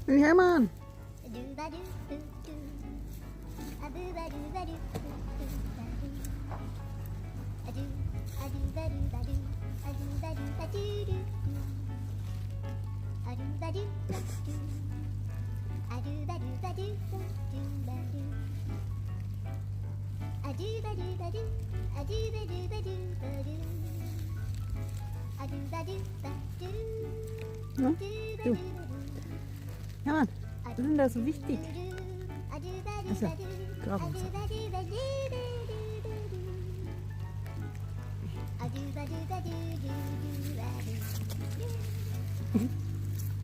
Hey, Hermann. Ja, du. Hermann, was ist denn da so wichtig? Also, graben so.